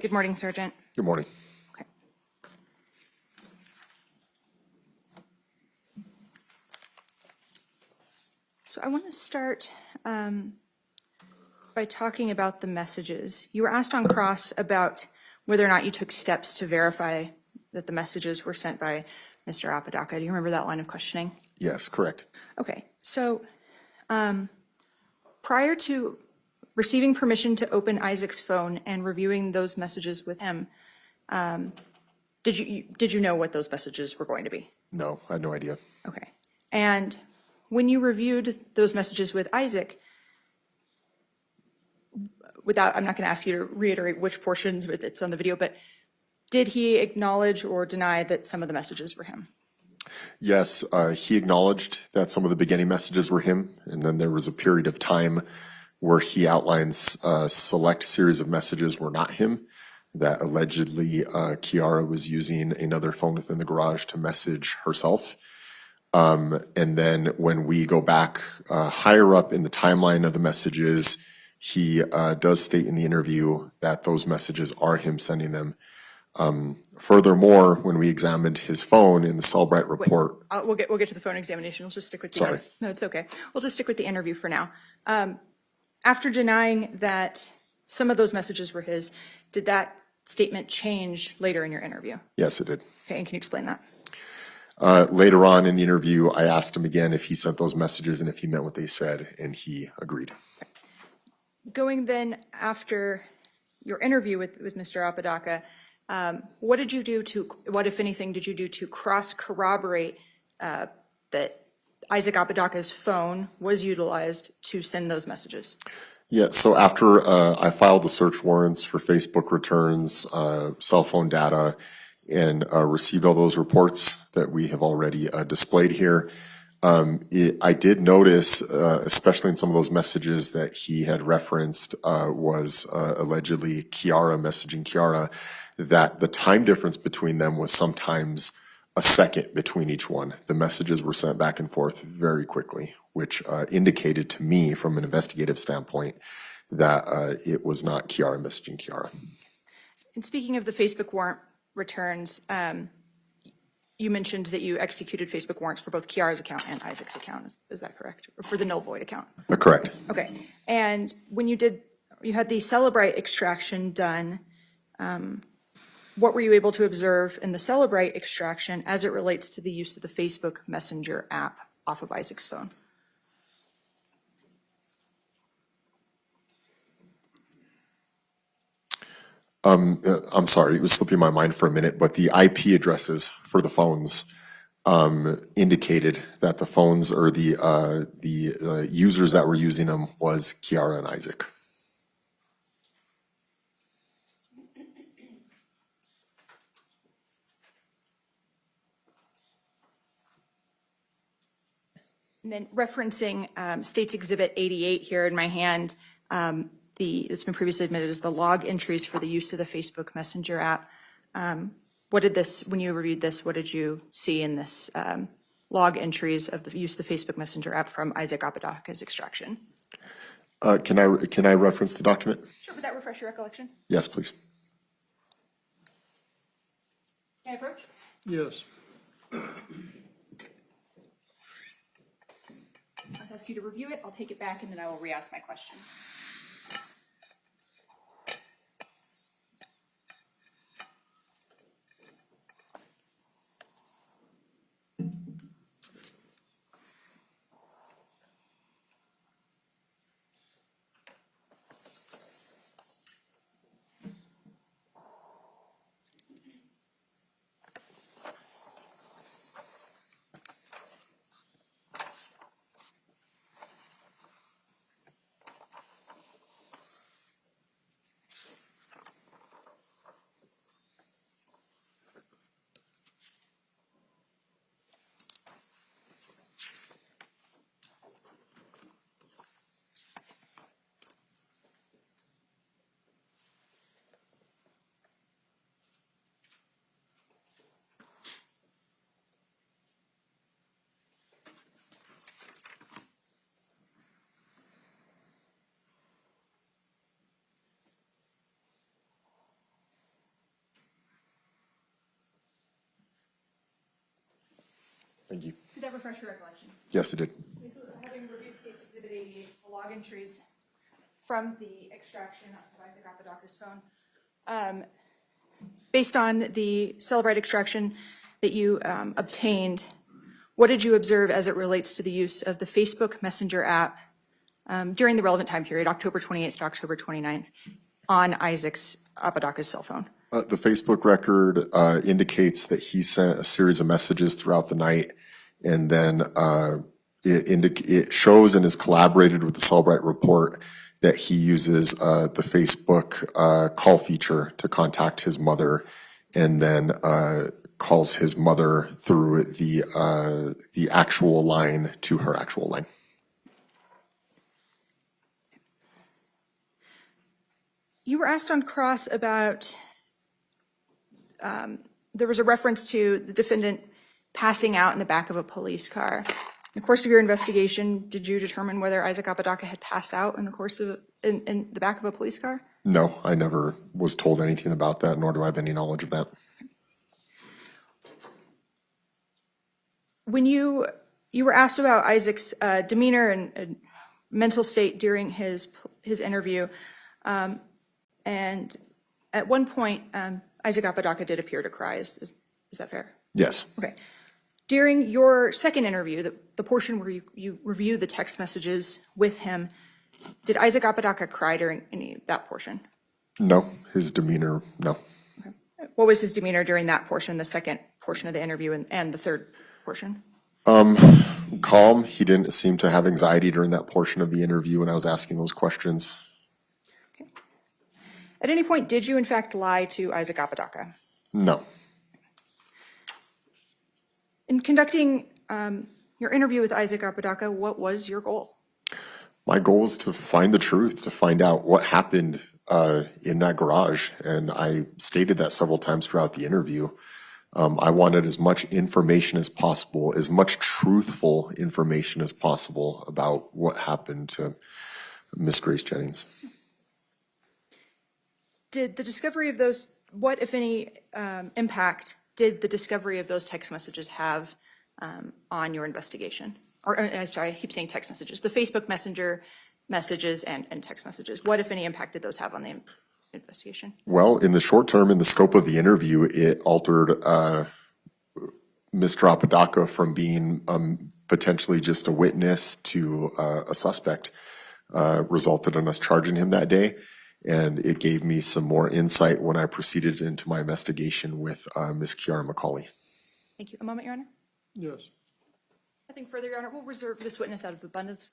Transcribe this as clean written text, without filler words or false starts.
Good morning, Sergeant. Good morning. Okay. So I want to start by talking about the messages. You were asked on cross about whether or not you took steps to verify that the messages were sent by Mr. Apodaca. Do you remember that line of questioning? Yes, correct. Okay, so prior to receiving permission to open Isaac's phone and reviewing those messages with him, did you know what those messages were going to be? No, I had no idea. Okay. And when you reviewed those messages with Isaac, I'm not going to ask you to reiterate which portions it's on the video, but did he acknowledge or deny that some of the messages were him? Yes, he acknowledged that some of the beginning messages were him, and then there was a period of time where he outlines a select series of messages were not him, that allegedly Kiara was using another phone within the garage to message herself. And then when we go back higher up in the timeline of the messages, he does state in the interview that those messages are him sending them. Furthermore, when we examined his phone in the Cellbrite report. We'll get to the phone examination. Let's just stick with the Sorry. No, it's okay. We'll just stick with the interview for now. After denying that some of those messages were his, did that statement change later in your interview? Yes, it did. Okay, and can you explain that? Later on in the interview, I asked him again if he sent those messages and if he meant what they said, and he agreed. Going then after your interview with Mr. Apodaca, what if anything, did you do to cross-corroborate that Isaac Apodaca's phone was utilized to send those messages? Yeah, so after I filed the search warrants for Facebook returns, cell phone data, and received all those reports that we have already displayed here, I did notice, especially in some of those messages that he had referenced was allegedly Kiara messaging Kiara, that the time difference between them was sometimes a second between each one. The messages were sent back and forth very quickly, which indicated to me from an investigative standpoint that it was not Kiara messaging Kiara. And speaking of the Facebook warrant returns, you mentioned that you executed Facebook warrants for both Kiara's account and Isaac's account. Is that correct? Or for the null void account? Correct. Okay. And when you had the Cellbrite extraction done, what were you able to observe in the Cellbrite extraction as it relates to the use of the Facebook Messenger app off of Isaac's phone? I'm sorry, it was slipping my mind for a minute, but the IP addresses for the phones indicated that the phones or the users that were using them was Kiara and Isaac. And then referencing State's Exhibit 88 here in my hand, it's been previously admitted as the log entries for the use of the Facebook Messenger app. When you reviewed this, what did you see in this log entries of the use of the Facebook Messenger app from Isaac Apodaca's extraction? Can I reference the document? Sure, would that refresh your recollection? Yes, please. Can I approach? Yes. I'll ask you to review it. I'll take it back and then I will re-ask my question. Thank you. Did that refresh your recollection? Yes, it did. So having reviewed State's Exhibit 88, the log entries from the extraction of Isaac Apodaca's phone, based on the Celebrite extraction that you obtained, what did you observe as it relates to the use of the Facebook Messenger app during the relevant time period, October 28th to October 29th, on Isaac Apodaca's cell phone? The Facebook record indicates that he sent a series of messages throughout the night, and then it shows and is collaborated with the Celebrite report that he uses the Facebook call feature to contact his mother, and then calls his mother through the actual line to her actual line. You were asked on cross about, there was a reference to the defendant passing out in the back of a police car. In the course of your investigation, did you determine whether Isaac Apodaca had passed out in the course of, in the back of a police car? No, I never was told anything about that, nor do I have any knowledge of that. When you were asked about Isaac's demeanor and mental state during his interview, and at one point, Isaac Apodaca did appear to cry. Is that fair? Yes. Okay. During your second interview, the portion where you reviewed the text messages with him, did Isaac Apodaca cry during that portion? No, his demeanor, no. Okay. What was his demeanor during that portion, the second portion of the interview, and the third portion? Calm. He didn't seem to have anxiety during that portion of the interview when I was asking those questions. Okay. At any point, did you in fact lie to Isaac Apodaca? No. In conducting your interview with Isaac Apodaca, what was your goal? My goal is to find the truth, to find out what happened in that garage, and I stated that several times throughout the interview. I wanted as much information as possible, as much truthful information as possible about what happened to Miss Grace Jennings. Did the discovery of those, what, if any, impact did the discovery of those text messages have on your investigation? Or, I'm sorry, I keep saying text messages. The Facebook Messenger messages and text messages. What, if any, impact did those have on the investigation? Well, in the short term, in the scope of the interview, it altered Mr. Apodaca from being potentially just a witness to a suspect, resulted in us charging him that day. And it gave me some more insight when I proceeded into my investigation with Ms. Kiara McCulley. Thank you. A moment, Your Honor. Yes. Nothing further, Your Honor. We'll reserve this witness out of abundance of